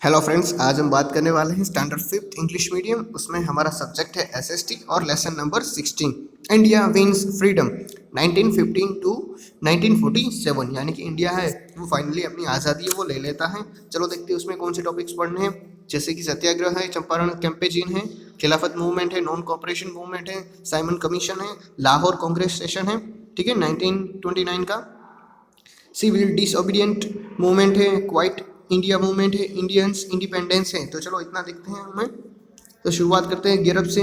Hello friends, आज हम बात करने वाले हैं स्टैंडर्ड फिफ्थ इंग्लिश मीडियम। उसमें हमारा सब्जेक्ट है एसएसटी और lesson number 16 India wins freedom 1915 to 1947। यानी कि इंडिया है वो फाइनली अपनी आज़ादी है वो ले लेता है। चलो देखते हैं उसमें कौन से टॉपिक्स पढ़ने हैं, जैसे कि सत्याग्रह है, चंपारण कैंपेजिन है, खिलाफत मूवमेंट है, नॉन कॉपरेशन मूवमेंट है, साइमन कमीशन है, लाहौर कांग्रेस सेशन है, ठीक है 1929 का, सिविल डिसओबीडियंट मूवमेंट है, क्वाइट इंडिया मूवमेंट है, इंडियंस इंडिपेंडेंस है। तो चलो इतना देखते हैं हमें। तो शुरुआत करते हैं गिरफ्त से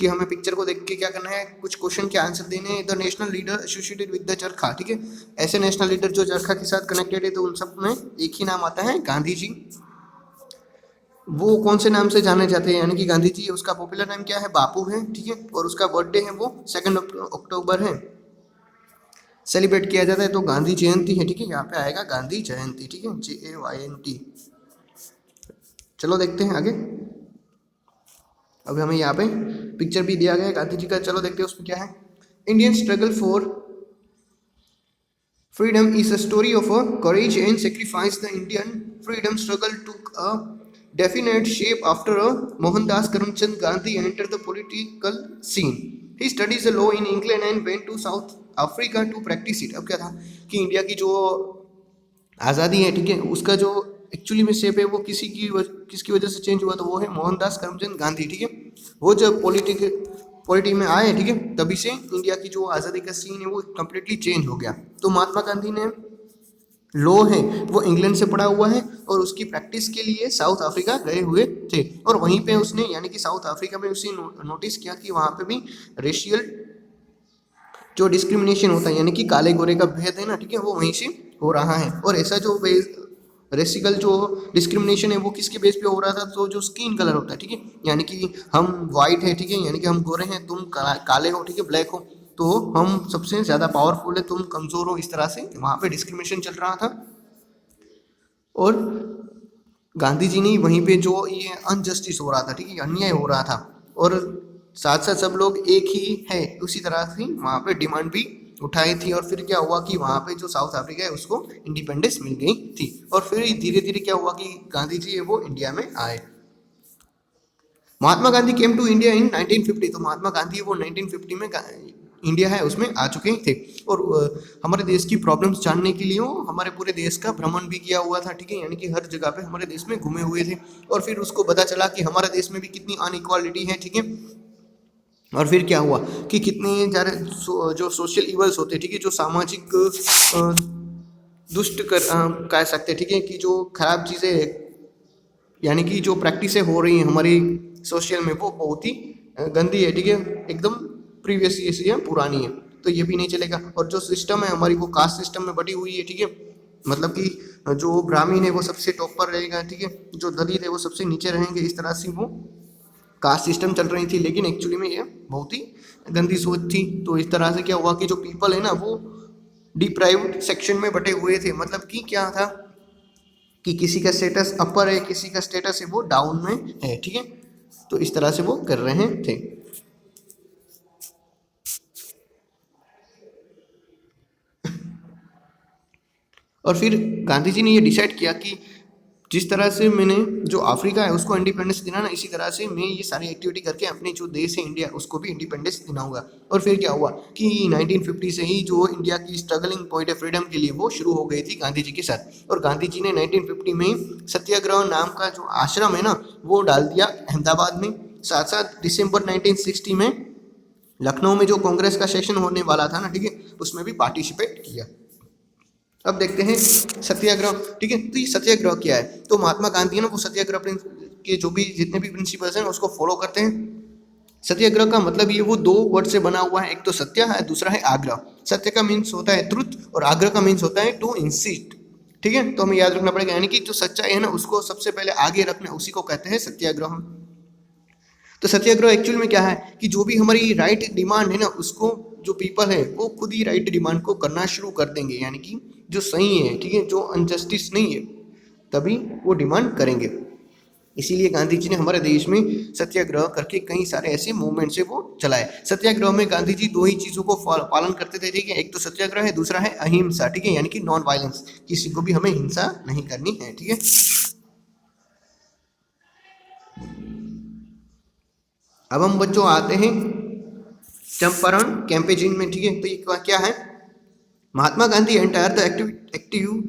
कि हमें पिक्चर को देख के क्या करना है, कुछ क्वेश्चन के आंसर देने हैं। The national leader associated with the चरखा, ठीक है, ऐसे नेशनल लीडर जो चरखा के साथ कनेक्टेड है, तो उन सब में एक ही नाम आता है, गांधी जी। वो कौन से नाम से जाने जाते हैं, यानी कि गांधी जी, उसका पॉपुलर नाम क्या है, बापू है, ठीक है, और उसका बर्थडे है वो 2 अक्टूबर है, सेलिब्रेट किया जाता है। तो गांधी जयंती है, ठीक है, यहाँ पे आएगा गांधी जयंती, ठीक है, JAYNT। चलो देखते हैं आगे। अब हमें यहाँ पे पिक्चर भी दिया गया है गांधी जी का। चलो देखते हैं उसमें क्या है। Indian struggle for freedom is a story of a courage and sacrifice. The Indian freedom struggle took a definite shape after Mohandas Karamchand Gandhi entered the political scene. He studied the law in England and went to South Africa to practice it. अब क्या था कि India की जो आज़ादी है, ठीक है, उसका जो एक्चुअली में शेप है वो किसकी वजह से चेंज हुआ, तो वो है मोहनदास करमचंद गांधी, ठीक है। वो जब पॉलिटिक में आए, ठीक है, तभी से इंडिया की जो आज़ादी का सीन है वो कम्प्लीटली चेंज हो गया। तो महात्मा गांधी ने लॉ है वो इंग्लैंड से पढ़ा हुआ है और उसकी प्रैक्टिस के लिए साउथ अफ्रीका गए हुए थे, और वहीं पे उसने यानी कि साउथ अफ्रीका में उसे नोटिस किया कि वहाँ पे भी रेशियल जो डिस्क्रिमिनेशन होता है, यानी कि काले गोरे का भेद है ना, ठीक है, वो वहीं से हो रहा है। और ऐसा जो रेसिकल जो डिस्क्रिमिनेशन है वो किसके बेस पे हो रहा था, तो जो स्किन कलर होता है, ठीक है, यानी कि हम वाइट है, ठीक है, यानी कि हम गोरे हैं, तुम काले हो, ठीक है, ब्लैक हो, तो हम सबसे ज़्यादा पावरफुल है, तुम कमज़ोर हो, इस तरह से वहाँ पे डिस्क्रिमिनेशन चल रहा था। और गांधी जी ने वहीं पे जो ये अनजस्टिस हो रहा था, ठीक है, अन्याय हो रहा था, और साथ साथ सब लोग एक ही है उसी तरह से वहाँ पे डिमांड भी उठाई थी। और फिर क्या हुआ कि वहाँ पे जो साउथ अफ्रीका है उसको इंडिपेंडेंस मिल गई थी। और फिर धीरे धीरे क्या हुआ कि गांधी जी है वो इंडिया में आए। Mahatma Gandhi came to India in 1950। तो महात्मा गांधी वो 1950 में इंडिया है उसमें आ चुके थे। और हमारे देश की प्रॉब्लम्स जानने के लिए वो हमारे पूरे देश का भ्रमण भी किया हुआ था, ठीक है, यानी कि हर जगह पे हमारे देश में घूमे हुए थे। और फिर उसको पता चला कि हमारे देश में भी कितनी अनइक्वालिटी है, ठीक है। और फिर क्या हुआ कि कितने सारे जो सोशल इवल्स होते हैं, ठीक है, जो सामाजिक दुष्ट कह सकते हैं, ठीक है, कि जो खराब चीज़ें यानी कि जो प्रैक्टिसें हो रही हैं हमारी सोशल में वो बहुत ही गंदी है, ठीक है, एकदम प्रीवियस ईयर है, पुरानी है, तो ये भी नहीं चलेगा। और जो सिस्टम है हमारी वो कास्ट सिस्टम में बटी हुई है, ठीक है, मतलब कि जो ब्राह्मण है वो सबसे टॉप पर रहेगा, ठीक है, जो दलित है वो सबसे नीचे रहेंगे, इस तरह से वो कास्ट सिस्टम चल रही थी। लेकिन एक्चुअली में ये बहुत ही गंदी सोच थी। तो इस तरह से क्या हुआ कि जो पीपल है ना वो डिप्राइव्ड सेक्शन में बटे हुए थे। मतलब कि क्या था कि किसी का स्टेटस अपर है, किसी का स्टेटस है वो डाउन में है, ठीक है, तो इस तरह से वो कर रहे थे। और फिर गांधी जी ने ये डिसाइड किया कि जिस तरह से मैंने जो अफ्रीका है उसको इंडिपेंडेंस दिलाना, इसी तरह से मैं ये सारी एक्टिविटी करके अपने जो देश है इंडिया उसको भी इंडिपेंडेंस दिलाऊंगा। और फिर क्या हुआ कि 1950 से ही जो इंडिया की स्ट्रगलिंग पॉइंट है फ्रीडम के लिए वो शुरू हो गई थी गांधी जी के साथ। और गांधी जी ने 1950 में सत्याग्रह नाम का जो आश्रम है ना वो डाल दिया अहमदाबाद में। साथ साथ दिसंबर 1960 में लखनऊ में जो कांग्रेस का सेशन होने वाला था ना, ठीक है, उसमें भी पार्टिसिपेट किया। अब देखते हैं सत्याग्रह, ठीक है, तो ये सत्याग्रह क्या है। तो महात्मा गांधी है ना वो सत्याग्रह के जो भी जितने भी प्रिंसिपल्स हैं उसको फॉलो करते हैं। सत्याग्रह का मतलब ये वो दो वर्ड से बना हुआ है, एक तो सत्य है, दूसरा है आग्रह। सत्य का मीन्स होता है ट्रुथ और आग्रह का मीन्स होता है टू इंसिस्ट, ठीक है, तो हमें याद रखना पड़ेगा, यानी कि जो सच्चाई है ना उसको सबसे पहले आगे रखना, उसी को कहते हैं सत्याग्रह। तो सत्याग्रह एक्चुअल में क्या है कि जो भी हमारी राइट डिमांड है ना उसको जो पीपल है वो खुद ही राइट डिमांड को करना शुरू कर देंगे, यानी कि जो सही है, ठीक है, जो अनजस्टिस नहीं है तभी वो डिमांड करेंगे। इसीलिए गांधी जी ने हमारे देश में सत्याग्रह करके कई सारे ऐसे मूवमेंट्स है वो चलाए। सत्याग्रह में गांधी जी दो ही चीज़ों को पालन करते थे, ठीक है, एक तो सत्याग्रह है, दूसरा है अहिंसा, ठीक है, यानी कि नॉन वायलेंस, किसी को भी हमें हिंसा नहीं करनी है, ठीक है। अब हम बच्चों आते हैं चंपारण कैंपेजिन में, ठीक है। तो ये क्या है, Mahatma Gandhi entire the active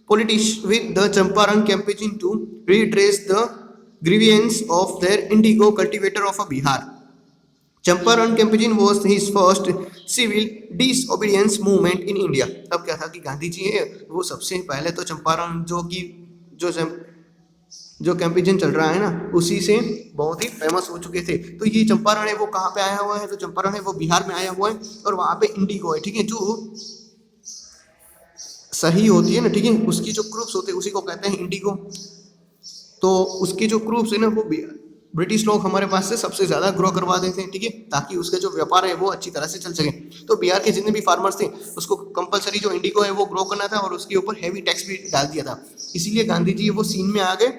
politics with the Champaran campaign to redress the grievance of their indigo cultivator of Bihar. Champaran campaign was his first civil disobedience movement in India. अब क्या था कि गांधी जी है वो सबसे पहले तो चंपारण जो कैंपेन चल रहा है ना उसी से बहुत ही फेमस हो चुके थे। तो ये चंपारण है वो कहाँ पे आया हुआ है, तो चंपारण है वो बिहार में आया हुआ है और वहाँ पे इंडिगो है, ठीक है, जो सही होती है ना, ठीक है, उसकी जो क्रूप्स होते हैं उसी को कहते हैं इंडिगो। तो उसके जो क्रूप्स है ना वो ब्रिटिश लोग हमारे पास से सबसे ज़्यादा ग्रो करवा देते हैं, ठीक है, ताकि उसका जो व्यापार है वो अच्छी तरह से चल सके। तो बिहार के जितने भी फार्मर्स थे उसको कंपलसरी जो इंडिगो है वो ग्रो करना था और उसके ऊपर हैवी टैक्स भी डाल दिया था। इसीलिए गांधी जी वो सीन में आ गए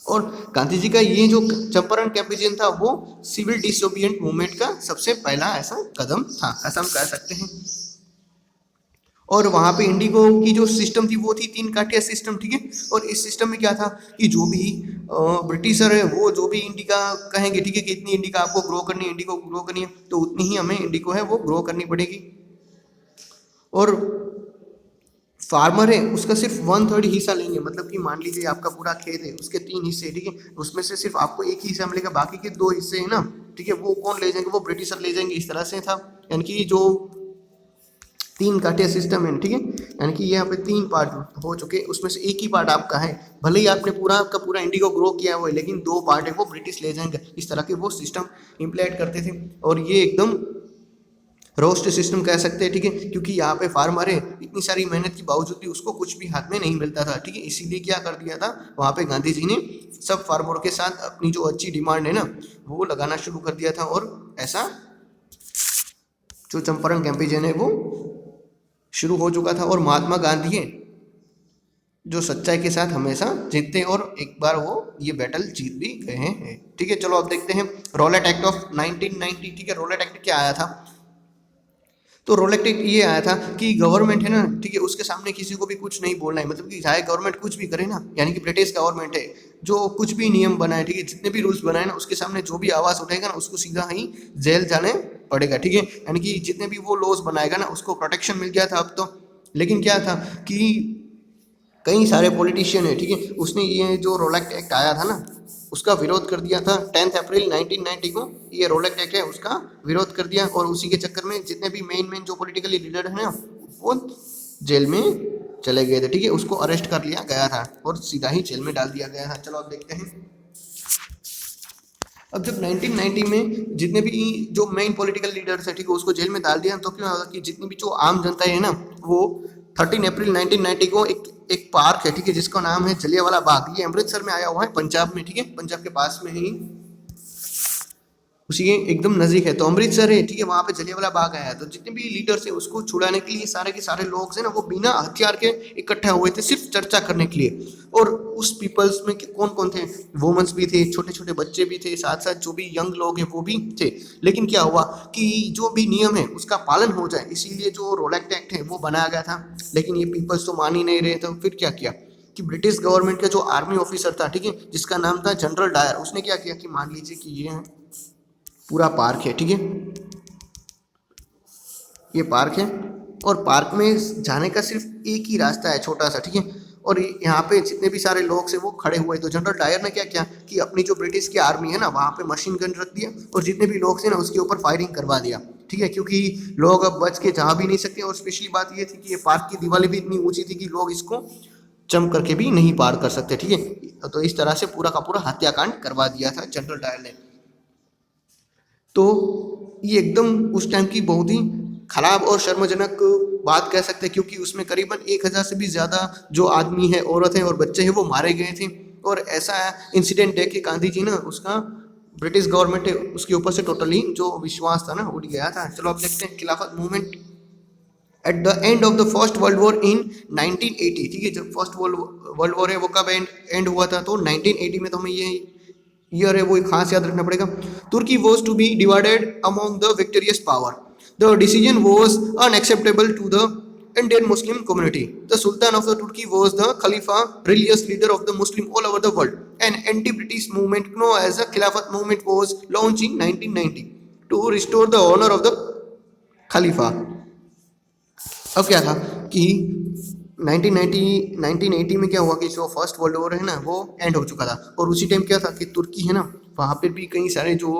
और गांधी जी का ये जो चंपारण कैंपेन था वो सिविल डिसोबिएंट मूवमेंट का सबसे पहला ऐसा कदम था, ऐसा हम कह सकते हैं। और वहाँ पे इंडिगो की जो सिस्टम थी वो थी 3 काठिया सिस्टम, ठीक है। और इस सिस्टम में क्या था कि जो भी ब्रिटिशर है वो जो भी इंडिका कहेंगे, ठीक है, कि इतनी इंडिका आपको ग्रो करनी है, इंडिगो ग्रो करनी है, तो उतनी ही हमें इंडिगो है वो ग्रो करनी पड़ेगी। और फार्मर है उसका सिर्फ 1/3 हिस्सा लेंगे, मतलब कि मान लीजिए आपका पूरा खेत है उसके 3 हिस्से, ठीक है, उसमें से सिर्फ आपको एक ही हिस्सा मिलेगा, बाकी के 2 हिस्से है ना, ठीक है, वो कौन ले जाएंगे, वो ब्रिटिशर ले जाएंगे। इस तरह से था, यानी कि जो 3 काठिया सिस्टम है, ठीक है, यानी कि यहाँ पे 3 पार्ट हो चुके, उसमें से एक ही पार्ट आपका है, भले ही आपने पूरा का पूरा इंडिगो ग्रो किया हुआ है लेकिन 2 पार्ट है वो ब्रिटिश ले जाएंगे। इस तरह के वो सिस्टम इम्प्लाइड करते थे और ये एकदम रोस्ट सिस्टम कह सकते हैं, ठीक है, क्योंकि यहाँ पे फार्मर है इतनी सारी मेहनत के बावजूद भी उसको कुछ भी हाथ में नहीं मिलता था, ठीक है। इसीलिए क्या कर दिया था वहाँ पे गांधी जी ने सब फार्मरों के साथ अपनी जो अच्छी डिमांड है ना वो लगाना शुरू कर दिया था और ऐसा जो चंपारण कैंपेन है वो शुरू हो चुका था। और महात्मा गांधी है जो सच्चाई के साथ हमेशा जीतते हैं और एक बार वो ये बैटल जीत भी गए हैं, ठीक है। चलो अब देखते हैं रॉलेट एक्ट ऑफ 1990, ठीक है। रॉलेट एक्ट क्या आया था, तो रॉलेट एक्ट ये आया था कि गवर्नमेंट है ना, ठीक है, उसके सामने किसी को भी कुछ नहीं बोलना है, मतलब कि चाहे गवर्नमेंट कुछ भी करे ना, यानी कि ब्रिटिश गवर्नमेंट है जो कुछ भी नियम बनाए, ठीक है, जितने भी रूल्स बनाए ना उसके सामने जो भी आवाज़ उठाएगा ना उसको सीधा ही जेल जाने पड़ेगा, ठीक है। यानी कि जितने भी वो लॉज बनाएगा ना उसको प्रोटेक्शन मिल गया था अब तो। लेकिन क्या था कि कई सारे पॉलिटिशियन है, ठीक है, उसने ये जो रॉलेट एक्ट आया था ना उसका विरोध कर दिया था। 10 अप्रैल 1990 को ये रॉलेट एक्ट है उसका विरोध कर दिया और उसी के चक्कर में जितने भी मेन जो पॉलिटिकल लीडर है ना वो जेल में चले गए थे, ठीक है, उसको अरेस्ट कर लिया गया था और सीधा ही जेल में डाल दिया गया था। चलो अब देखते हैं, अब जब 1990 में जितने भी जो मेन पॉलिटिकल लीडर्स है, ठीक है, उसको जेल में डाल दिया तो क्या होगा कि जितनी भी जो आम जनता है ना वो 13 अप्रैल 1990 को एक पार्क है, ठीक है, जिसका नाम है जलियांवाला बाग, ये अमृतसर में आया हुआ है, पंजाब में, ठीक है, पंजाब के पास में ही उसी के एकदम नज़दीक है, तो अमृतसर है, ठीक है, वहाँ पे जलियांवाला बाग आया। तो जितने भी लीडर्स है उसको छुड़ाने के लिए सारे के सारे लोग हैं ना वो बिना हथियार के इकट्ठा हुए थे सिर्फ चर्चा करने के लिए। और उस पीपल्स में कौन कौन थे, वुमेन्स भी थे, छोटे छोटे बच्चे भी थे, साथ साथ जो भी यंग लोग हैं वो भी थे। लेकिन क्या हुआ कि जो भी नियम है उसका पालन हो जाए इसीलिए जो रॉलेट एक्ट है वो बनाया गया था। लेकिन ये पीपल्स तो मान ही नहीं रहे, तो फिर क्या किया कि ब्रिटिश गवर्नमेंट का जो आर्मी ऑफिसर था, ठीक है, जिसका नाम था जनरल डायर, उसने क्या किया कि मान लीजिए कि ये पूरा पार्क है, ठीक है, ये पार्क है और पार्क में जाने का सिर्फ एक ही रास्ता है छोटा सा, ठीक है, और यहाँ पे जितने भी सारे लोग से वो खड़े हुए। तो जनरल डायर ने क्या किया कि अपनी जो ब्रिटिश की आर्मी है ना वहाँ पे मशीन गन रख दिया और जितने भी लोग थे ना उसके ऊपर फायरिंग करवा दिया, ठीक है, क्योंकि लोग अब बच के जा भी नहीं सकते। और स्पेशली बात ये थी कि ये पार्क की दीवारें भी इतनी ऊंची थी कि लोग इसको जम करके भी नहीं पार कर सकते, ठीक है। तो इस तरह से पूरा का पूरा हत्याकांड करवा दिया था जनरल डायर ने। तो ये एकदम उस टाइम की बहुत ही खराब और शर्मजनक बात कह सकते हैं, क्योंकि उसमें करीबन 1000 से भी ज़्यादा जो आदमी है, औरत है और बच्चे हैं वो मारे गए थे। और ऐसा इंसिडेंट है कि गांधी जी ना उसका ब्रिटिश गवर्नमेंट है उसके ऊपर से टोटली जो विश्वास था ना उठ गया था। चलो अब देखते हैं खिलाफत movement at the end of the first world war in 1980, ठीक है, जब फर्स्ट वर्ल्ड वॉर है वो कब एंड हुआ था, तो 1980 में। तो हमें ये ईयर है वो खास याद रखना पड़ेगा। Turkey was to be divided among the victorious power, the decision was unacceptable to the and their Muslim community. The Sultan of the Turkey was the Khalifa, religious leader of the Muslim all over the world. An anti-British movement known as the Khilafat movement was launched in 1990 to restore the honor of the Khalifa. अब क्या था कि 1980 में क्या हुआ कि जो first world war है ना वो एंड हो चुका था, और उसी टाइम क्या था कि तुर्की है ना वहाँ पे भी कई सारे जो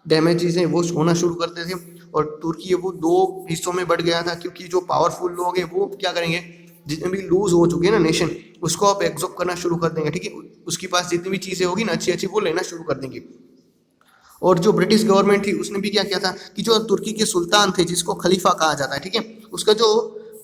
डैमेजेस हैं वो होना शुरू करते थे, और तुर्की है वो दो हिस्सों में बढ़ गया था, क्योंकि जो पावरफुल लोग हैं वो क्या करेंगे, जितने भी लूज हो चुके हैं ना नेशन उसको आप एब्जॉर्ब करना शुरू कर देंगे, ठीक है, उसके पास जितनी भी चीज़ें होगी ना अच्छी अच्छी वो लेना शुरू कर देंगे। और जो ब्रिटिश गवर्नमेंट थी उसने भी क्या किया था कि जो तुर्की के सुल्तान थे जिसको खलीफा कहा जाता है, ठीक है, उसका जो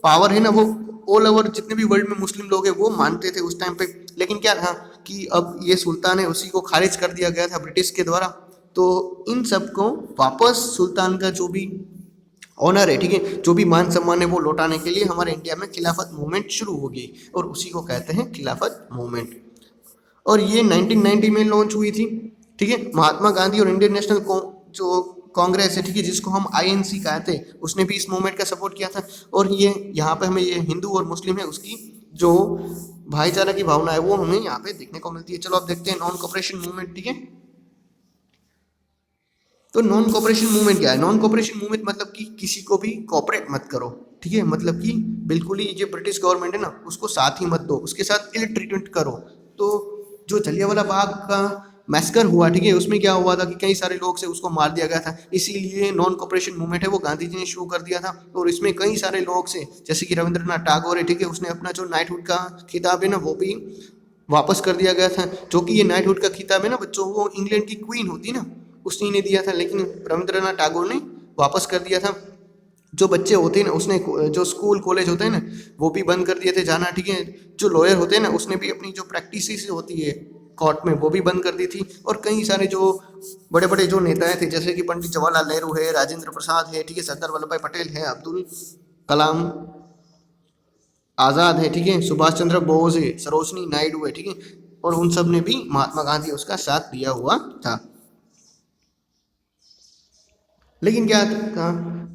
पावर है ना वो ऑल ओवर जितने भी वर्ल्ड में मुस्लिम लोग हैं वो मानते थे उस टाइम पे। लेकिन क्या था कि अब ये सुल्तान है उसी को खारिज कर दिया गया था ब्रिटिश के द्वारा, तो इन सबको वापस सुल्तान का जो भी ऑनर है, ठीक है, जो भी मान सम्मान है वो लौटाने के लिए हमारे इंडिया में खिलाफत मूवमेंट शुरू हो गई, और उसी को कहते हैं खिलाफत मूवमेंट। और ये 1990 में लॉन्च हुई थी, ठीक है। महात्मा गांधी और इंडियन नेशनल जो कांग्रेस है, ठीक है, जिसको हम आईएनसी कहते हैं, उसने भी इस मूवमेंट का सपोर्ट किया था। और ये यहाँ पे हमें ये हिंदू और मुस्लिम है उसकी जो भाईचारा की भावना है वो हमें यहाँ पे देखने को मिलती है। चलो अब देखते हैं नॉन कोऑपरेशन मूवमेंट, ठीक है। तो नॉन कोऑपरेशन मूवमेंट क्या है? नॉन कोऑपरेशन मूवमेंट मतलब कि किसी को भी कोऑपरेट मत करो, ठीक है, मतलब कि बिल्कुल ही जो ब्रिटिश गवर्नमेंट है ना उसको साथ ही मत दो, उसके साथ इल ट्रीटमेंट करो। तो जो जलियांवाला बाग का मैस्कर हुआ, ठीक है, उसमें क्या हुआ था कि कई सारे लोग से उसको मार दिया गया था, इसीलिए नॉन कोऑपरेशन मूवमेंट है वो गांधी जी ने शुरू कर दिया था। और इसमें कई सारे लोग से जैसे कि रविंद्रनाथ टैगोर है, ठीक है, उसने अपना जो नाइटहुड का खिताब है ना वो भी वापस कर दिया गया था, जो कि ये नाइटहुड का खिताब है ना बच्चों वो इंग्लैंड की क्वीन होती ना उसी ने दिया था, लेकिन रविंद्रनाथ टैगोर ने वापस कर दिया था। जो बच्चे होते हैं ना उसने जो स्कूल कॉलेज होते हैं ना वो भी बंद कर दिए थे जाना, ठीक है। जो लॉयर होते हैं ना उसने भी अपनी जो प्रैक्टिस होती है कोर्ट में वो भी बंद कर दी थी। और कई सारे जो बड़े बड़े जो नेताएं थे जैसे कि पंडित जवाहरलाल नेहरू है, राजेंद्र प्रसाद है, ठीक है, सरदार वल्लभ भाई पटेल है, अब्दुल कलाम आज़ाद है, ठीक है, सुभाष चंद्र बोस है, सरोजनी नायडू है, ठीक है, और उन सब ने भी महात्मा गांधी उसका साथ दिया हुआ था। लेकिन क्या था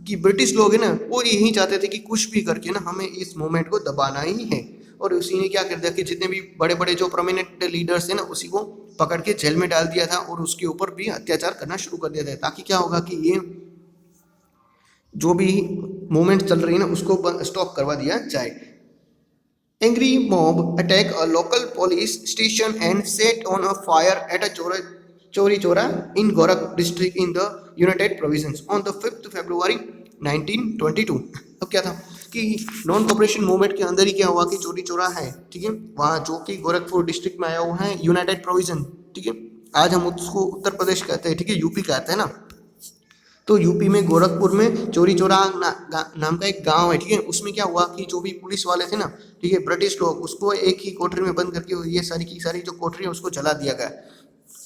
कि ब्रिटिश लोग है ना वो यही चाहते थे कि कुछ भी करके ना हमें इस मूवमेंट को दबाना ही है, और उसी ने क्या कर दिया कि जितने भी बड़े बड़े जो प्रोमिनेंट लीडर्स थे ना उसी को पकड़ के जेल में डाल दिया था, और उसके ऊपर भी अत्याचार करना शुरू कर दिया था, ताकि क्या होगा कि ये जो भी मूवमेंट चल रही है ना उसको स्टॉप करवा दिया जाए। Angry mob attack a local police station and set on a fire at a Chori Chora in Gorak district in the United Provinces on the 5th February 1922। अब क्या था कि नॉन कोऑपरेशन मूवमेंट के अंदर ही क्या हुआ कि चोरी चोरा है, ठीक है, वहाँ जो कि गोरखपुर डिस्ट्रिक्ट में आया हुआ है यूनाइटेड प्रोविजन, ठीक है, आज हम उसको उत्तर प्रदेश कहते हैं, ठीक है, यूपी कहते हैं ना। तो यूपी में गोरखपुर में चोरी चौरा नाम का एक गांव है, ठीक है, उसमें क्या हुआ कि जो भी पुलिस वाले थे ना, ठीक है, ब्रिटिश लोग उसको एक ही कोठरी में बंद करके ये सारी की सारी जो कोठरी है उसको जला दिया गया।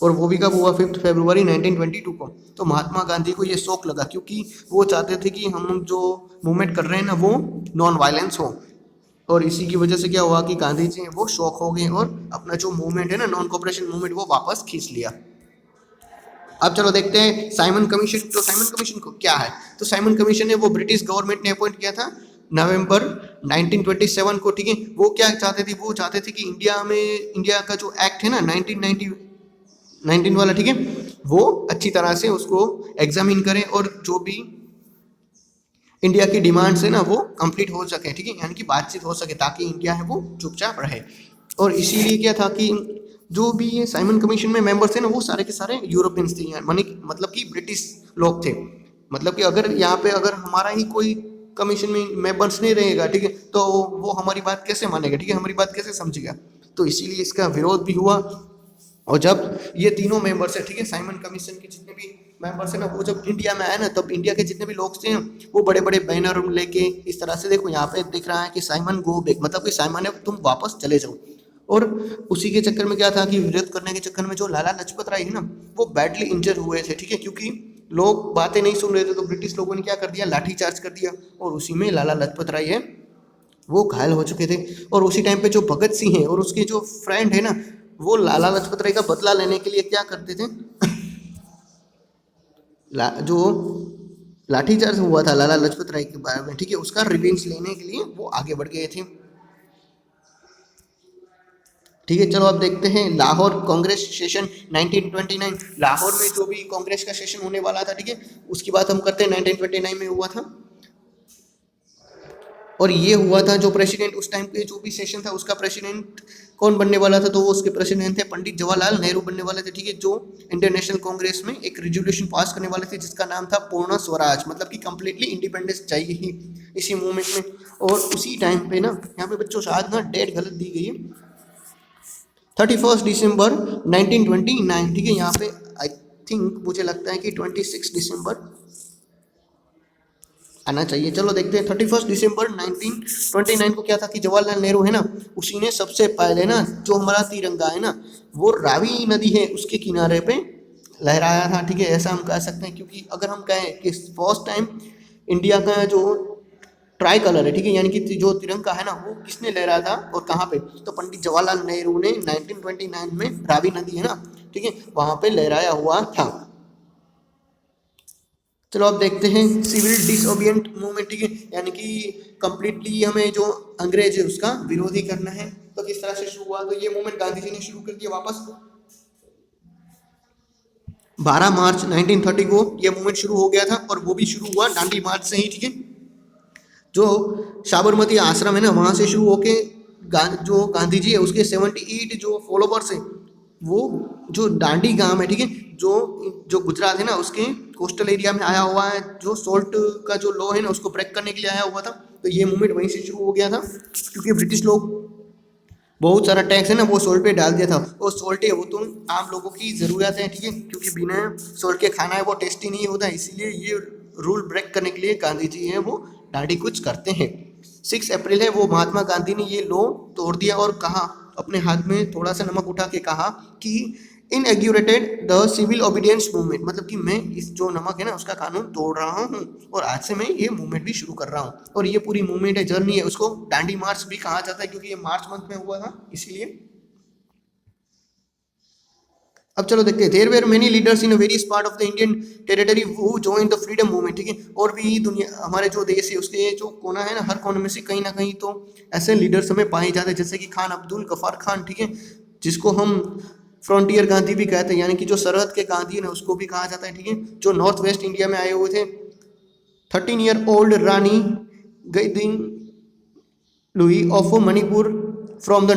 और वो भी कब हुआ? 5 फरवरी 1922 को। तो महात्मा गांधी को ये शौक लगा क्योंकि वो चाहते थे कि हम जो मूवमेंट कर रहे हैं ना वो नॉन वायलेंस हो, और इसी की वजह से क्या हुआ कि गांधी जी वो शौक हो गए और अपना जो मूवमेंट है ना नॉन कोऑपरेशन मूवमेंट वो वापस खींच लिया। अब चलो देखते हैं साइमन कमीशन। तो साइमन कमीशन को क्या है? तो साइमन कमीशन है वो ब्रिटिश गवर्नमेंट ने अपॉइंट किया था नवंबर 1927 को, ठीक है। वो क्या चाहते थे? वो चाहते थे कि इंडिया का जो एक्ट है ना 1919 वाला, ठीक है, वो अच्छी तरह से उसको एग्जामिन करें और जो भी इंडिया की डिमांड्स है ना वो कंप्लीट हो सके, ठीक है, यानी कि बातचीत हो सके ताकि इंडिया है वो चुपचाप रहे। और इसीलिए क्या था कि जो भी ये साइमन कमीशन में मेंबर्स थे ना वो सारे के सारे यूरोपियंस थे, मतलब कि ब्रिटिश लोग थे। मतलब कि अगर यहाँ पे अगर हमारा ही कोई कमीशन में मेंबर्स नहीं रहेगा, ठीक है, तो वो हमारी बात कैसे मानेगा, ठीक है, हमारी बात कैसे समझेगा। तो इसीलिए इसका विरोध भी हुआ। और जब ये तीनों मेंबर्स है, ठीक है, साइमन कमीशन के जितने भी मेंबर्स है ना वो जब इंडिया में आए ना तब इंडिया के जितने भी लोग थे वो बड़े बड़े बैनर लेके इस तरह से, देखो यहाँ पे दिख रहा है कि साइमन गो बैक, मतलब कि साइमन है तुम वापस चले जाओ। और उसी के चक्कर में क्या था कि विरोध करने के चक्कर में जो लाला लाजपत राय है ना वो बैडली इंजर हुए थे, ठीक है, क्योंकि लोग बातें नहीं सुन रहे थे। तो ब्रिटिश लोगों ने क्या कर दिया, लाठी चार्ज कर दिया, और उसी में लाला लाजपत राय है वो घायल हो चुके थे। और उसी टाइम पे जो भगत सिंह है और उसके जो फ्रेंड है ना वो लाला लाजपत राय का बदला लेने के लिए क्या करते थे, जो लाठीचार्ज हुआ था लाला लाजपत राय के बारे में, ठीक है, उसका रिवेंज लेने के लिए वो आगे बढ़ गए थे। ठीक है, चलो अब देखते हैं लाहौर कांग्रेस सेशन 1929। लाहौर में जो भी कांग्रेस का सेशन होने वाला था, ठीक है, उसकी बात हम करते हैं, 1929 में हुआ था। और ये हुआ था जो प्रेसिडेंट उस टाइम पे जो भी सेशन था उसका प्रेसिडेंट कौन बनने वाला था, तो वो उसके प्रेसिडेंट थे पंडित जवाहरलाल नेहरू बनने वाले थे, ठीक है, जो इंडियन नेशनल कांग्रेस में एक रेजोल्यूशन पास करने वाले थे जिसका नाम था पूर्ण स्वराज, मतलब कि कंप्लीटली इंडिपेंडेंस चाहिए ही इसी मूवमेंट में। और उसी टाइम पे ना यहाँ पे बच्चों शायद ना डेट गलत दी गई है, 31 दिसंबर 1929, ठीक है, यहाँ पे आई थिंक मुझे लगता है कि 26 दिसंबर आना चाहिए। चलो देखते हैं 31 दिसंबर 1929 को क्या था कि जवाहरलाल नेहरू है ना, उसी ने सबसे पहले ना जो हमारा तिरंगा है ना वो रावी नदी है उसके किनारे पे लहराया था, ठीक है, ऐसा हम कह सकते हैं। क्योंकि अगर हम कहें कि फर्स्ट टाइम इंडिया का जो ट्राई कलर है, ठीक है, यानी कि जो तिरंगा है ना वो किसने लहराया था और कहाँ पे, तो पंडित जवाहरलाल नेहरू ने 1929 में रावी नदी है ना, ठीक है, वहाँ पे लहराया हुआ था। चलो अब देखते हैं सिविल डिसोबिएंट मूवमेंट, ठीक है, यानी कि कंप्लीटली हमें जो अंग्रेज है उसका विरोधी करना है। तो किस तरह से शुरू हुआ, तो ये मूवमेंट गांधी जी ने शुरू कर दिया वापस 12 मार्च 1930 को ये मूवमेंट शुरू हो गया था, और वो भी शुरू हुआ दांडी मार्च से ही, ठीक है, जो साबरमती आश्रम है ना वहाँ से शुरू होके जो गांधी जी है उसके 78 जो फॉलोवर्स हैं वो जो दांडी गांव है, ठीक है, जो जो गुजरात है ना उसके कोस्टल एरिया में आया हुआ है, जो सोल्ट का जो लॉ है ना उसको ब्रेक करने के लिए आया हुआ था। तो ये मूवमेंट वहीं से शुरू हो गया था, क्योंकि ब्रिटिश लोग बहुत सारा टैक्स है ना वो सोल्ट पे डाल दिया था, और सोल्ट है वो तो आम लोगों की ज़रूरत है, ठीक है, क्योंकि बिना सोल्ट के खाना है वो टेस्टी नहीं होता, इसीलिए ये रूल ब्रेक करने के लिए गांधी जी हैं वो दाढ़ी कुछ करते हैं। 6 अप्रैल है वो महात्मा गांधी ने ये लॉ तोड़ दिया और कहा, अपने हाथ में थोड़ा सा नमक उठा के कहा कि इनएग्यूरेटेड द सिविल ओबीडियंस मूवमेंट, मतलब कि मैं इस जो नमक है ना उसका कानून तोड़ रहा हूँ और आज से मैं ये मूवमेंट भी शुरू कर रहा हूँ। और ये पूरी मूवमेंट है, जर्नी है, उसको दांडी मार्च भी कहा जाता है क्योंकि ये मार्च मंथ में हुआ था इसीलिए। अब चलो देखते हैं, there were many leaders in various part of the Indian territory who join the freedom movement, ठीक है, और भी दुनिया हमारे जो देश है उसके जो कोना है ना हर कोने में से कहीं ना कहीं तो ऐसे लीडर्स हमें पाए जाते हैं, जैसे कि खान अब्दुल गफार खान, ठीक है, जिसको हम फ्रंटियर गांधी भी कहते हैं, यानी कि जो सरहद के गांधी है उसको भी कहा जाता है, ठीक है, जो नॉर्थ वेस्ट इंडिया में आए हुए थे। 13 year old Rani Gaidinliu of Manipur from the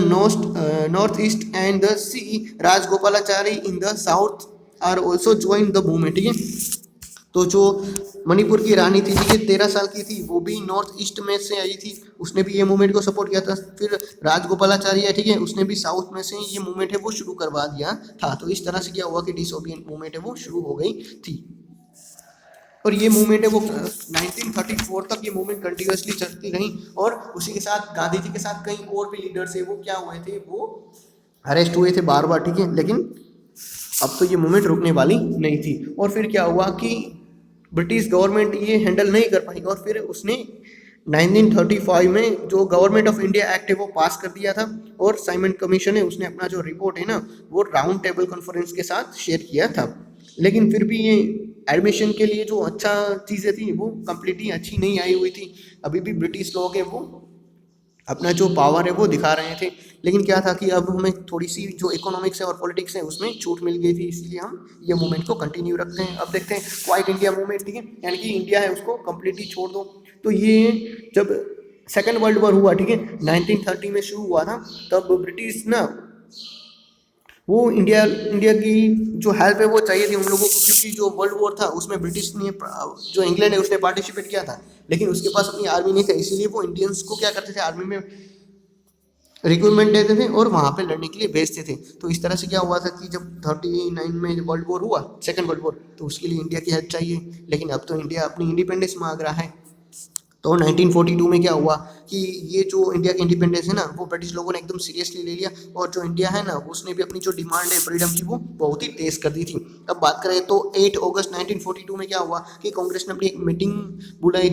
north east and the C Rajagopalachari in the south are also join the movement, ठीक है। तो जो मणिपुर की रानी थी, ठीक है, 13 साल की थी, वो भी नॉर्थ ईस्ट में से आई थी, उसने भी ये मूवमेंट को सपोर्ट किया था। फिर राजगोपालाचारी है, ठीक है, उसने भी साउथ में से ये मूवमेंट है वो शुरू करवा दिया था। तो इस तरह से क्या हुआ कि डिसोबिएंट मूवमेंट है वो शुरू हो गई थी। और ये मूवमेंट है वो 1934 तक ये मूवमेंट कंटिन्यूसली चलती रही, और उसी के साथ गांधी जी के साथ कई और भी लीडर्स है वो क्या हुए थे, वो अरेस्ट हुए थे बार बार, ठीक है, लेकिन अब तो ये मूवमेंट रुकने वाली नहीं थी। और फिर क्या हुआ कि ब्रिटिश गवर्नमेंट ये हैंडल नहीं कर पाई, और फिर उसने 1935 में जो गवर्नमेंट ऑफ इंडिया एक्ट है वो पास कर दिया था, और साइमन कमीशन है उसने अपना जो रिपोर्ट है ना वो राउंड टेबल कॉन्फ्रेंस के साथ शेयर किया था। लेकिन फिर भी ये एडमिशन के लिए जो अच्छा चीज़ें थी वो कम्प्लीटली अच्छी नहीं आई हुई थी, अभी भी ब्रिटिश लोग हैं वो अपना जो पावर है वो दिखा रहे थे। लेकिन क्या था कि अब हमें थोड़ी सी जो इकोनॉमिक्स है और पॉलिटिक्स है उसमें छूट मिल गई थी, इसलिए हम ये मूवमेंट को कंटिन्यू रखते हैं। अब देखते हैं क्वाइट इंडिया मूवमेंट, ठीक है, यानी कि इंडिया है उसको कम्प्लीटली छोड़ दो। तो ये जब सेकेंड वर्ल्ड वॉर हुआ, ठीक है, 1930 में शुरू हुआ था, तब ब्रिटिश ना वो इंडिया इंडिया की जो हेल्प है वो चाहिए थी उन लोगों को, क्योंकि जो वर्ल्ड वॉर था उसमें ब्रिटिश ने जो इंग्लैंड है उसने पार्टिसिपेट किया था, लेकिन उसके पास अपनी आर्मी नहीं था, इसीलिए वो इंडियंस को क्या करते थे आर्मी में रिक्रूटमेंट देते थे और वहाँ पे लड़ने के लिए भेजते थे। तो इस तरह से क्या हुआ था कि जब 39 में वर्ल्ड वॉर हुआ, सेकेंड वर्ल्ड वॉर, तो उसके लिए इंडिया की हेल्प चाहिए, लेकिन अब तो इंडिया अपनी इंडिपेंडेंस मांग रहा है। तो 1942 में क्या हुआ कि ये जो इंडिया का इंडिपेंडेंस है ना वो ब्रिटिश लोगों ने एकदम सीरियसली ले लिया, और जो इंडिया है ना उसने भी अपनी जो डिमांड है फ्रीडम की वो बहुत ही तेज कर दी थी। अब बात करें तो 8 अगस्त 1942 में क्या हुआ कि कांग्रेस ने अपनी एक मीटिंग बुलाई,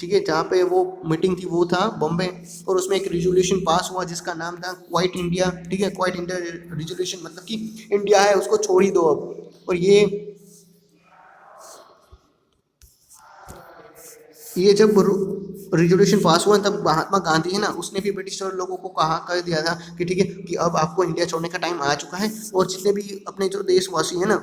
ठीक है, जहाँ पे वो मीटिंग थी वो था बॉम्बे, और उसमें एक रिजोल्यूशन पास हुआ जिसका नाम था क्वाइट इंडिया, ठीक है, क्वाइट इंडिया रिजोल्यूशन, मतलब कि इंडिया है उसको छोड़ ही दो अब। और ये ये जब रिजोल्यूशन पास हुआ तब महात्मा गांधी है ना, उसने भी ब्रिटिश लोगों को कहा कर दिया था कि ठीक है कि अब आपको इंडिया छोड़ने का टाइम आ चुका है, और जितने भी अपने जो देशवासी हैं ना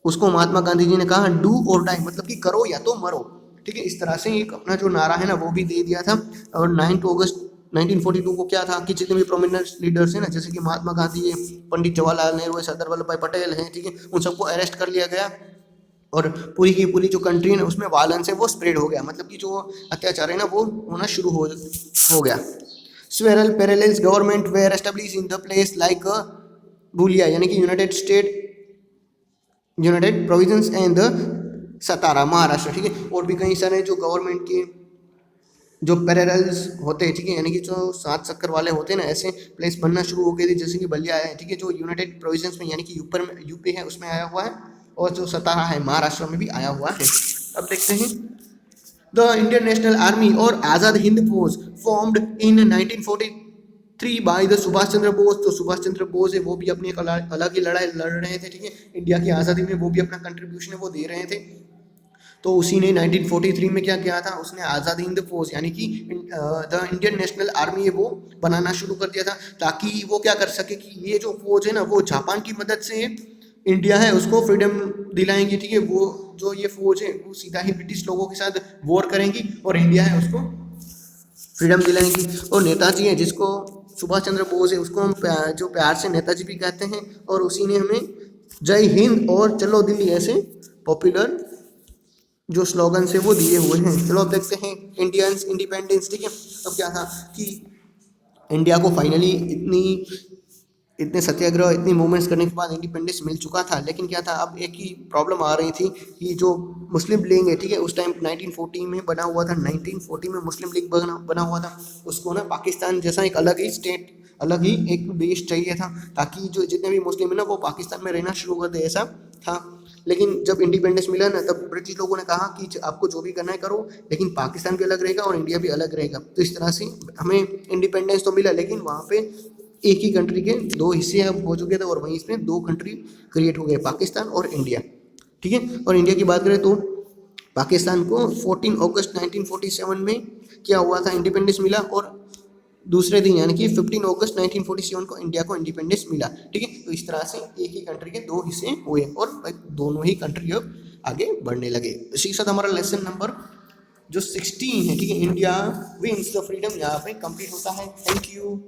उसको महात्मा गांधी जी ने कहा डू और डाई, मतलब कि करो या तो मरो। ठीक है, इस तरह से एक अपना जो नारा है ना वो भी दे दिया था। और 9 अगस्त 1942 को क्या था कि जितने भी प्रोमिनेंट लीडर्स हैं ना, जैसे कि महात्मा गांधी है, पंडित जवाहरलाल नेहरू है, सरदार वल्लभ भाई पटेल हैं, ठीक है, उन सबको अरेस्ट कर लिया गया। और पूरी की पूरी जो कंट्री है उसमें वायलेंस है वो स्प्रेड हो गया, मतलब कि जो अत्याचार है ना वो होना शुरू हो गया। Several parallel government were establish in the place like Ballia यानी कि united province and the Satara Maharashtra. ठीक है, और भी कई सारे जो गवर्नमेंट के जो पैरेलल्स होते हैं, ठीक है, यानी कि जो 7 चक्कर वाले होते हैं ना, ऐसे प्लेस बनना शुरू हो गए थे, जैसे कि बलिया है, ठीक है, जो यूनाइटेड प्रोविंस में यानी कि यूपी है उसमें आया हुआ है, और जो सतारा है महाराष्ट्र में भी आया हुआ है। अब देखते हैं द इंडियन नेशनल आर्मी और Azad Hind Fauj formed in 1943 by the Subhash Chandra Bose. तो सुभाष चंद्र बोस है वो भी अपनी एक अलग ही लड़ाई लड़ रहे थे, ठीक है, इंडिया की आज़ादी में वो भी अपना कंट्रीब्यूशन है वो दे रहे थे। तो उसी ने 1943 में क्या किया था, उसने आज़ाद हिंद फौज यानी कि द इंडियन नेशनल आर्मी है वो बनाना शुरू कर दिया था, ताकि वो क्या कर सके कि ये जो फौज है ना वो जापान की मदद से इंडिया है उसको फ्रीडम दिलाएंगी। ठीक है, वो जो ये फौज है वो सीधा ही ब्रिटिश लोगों के साथ वॉर करेंगी और इंडिया है उसको फ्रीडम दिलाएंगी। और नेताजी है जिसको सुभाष चंद्र बोस है उसको हम जो प्यार से नेताजी भी कहते हैं, और उसी ने हमें जय हिंद और चलो दिल्ली ऐसे पॉपुलर जो स्लोगन से वो दिए हुए हैं। चलो अब देखते हैं इंडियंस इंडिपेंडेंस। ठीक है, अब क्या था कि इंडिया को फाइनली इतने सत्याग्रह इतनी मूवमेंट्स करने के बाद इंडिपेंडेंस मिल चुका था, लेकिन क्या था अब एक ही प्रॉब्लम आ रही थी कि जो मुस्लिम लीग है, ठीक है, उस टाइम 1940 में बना हुआ था, 1940 में मुस्लिम लीग बना हुआ था, उसको ना पाकिस्तान जैसा एक अलग ही स्टेट अलग ही एक देश चाहिए था, ताकि जो जितने भी मुस्लिम है ना वो पाकिस्तान में रहना शुरू कर दे, ऐसा था। लेकिन जब इंडिपेंडेंस मिला ना तब ब्रिटिश लोगों ने कहा कि आपको जो भी करना है करो, लेकिन पाकिस्तान भी अलग रहेगा और इंडिया भी अलग रहेगा। तो इस तरह से हमें इंडिपेंडेंस तो मिला, लेकिन वहाँ पे एक ही कंट्री के दो हिस्से अब हो चुके थे, और वहीं इसमें 2 कंट्री क्रिएट हो गए, पाकिस्तान और इंडिया। ठीक है, और इंडिया की बात करें तो पाकिस्तान को 14 अगस्त 1947 में क्या हुआ था, इंडिपेंडेंस मिला, और दूसरे दिन यानी कि 15 अगस्त 1947 को इंडिया को इंडिपेंडेंस मिला। ठीक है, तो इस तरह से एक ही कंट्री के 2 हिस्से हुए और दोनों ही कंट्री अब आगे बढ़ने लगे। इसी के साथ हमारा लेसन नंबर जो 16 है, ठीक है, इंडिया विंस द फ्रीडम, यहाँ पे कंप्लीट होता है। Thank you.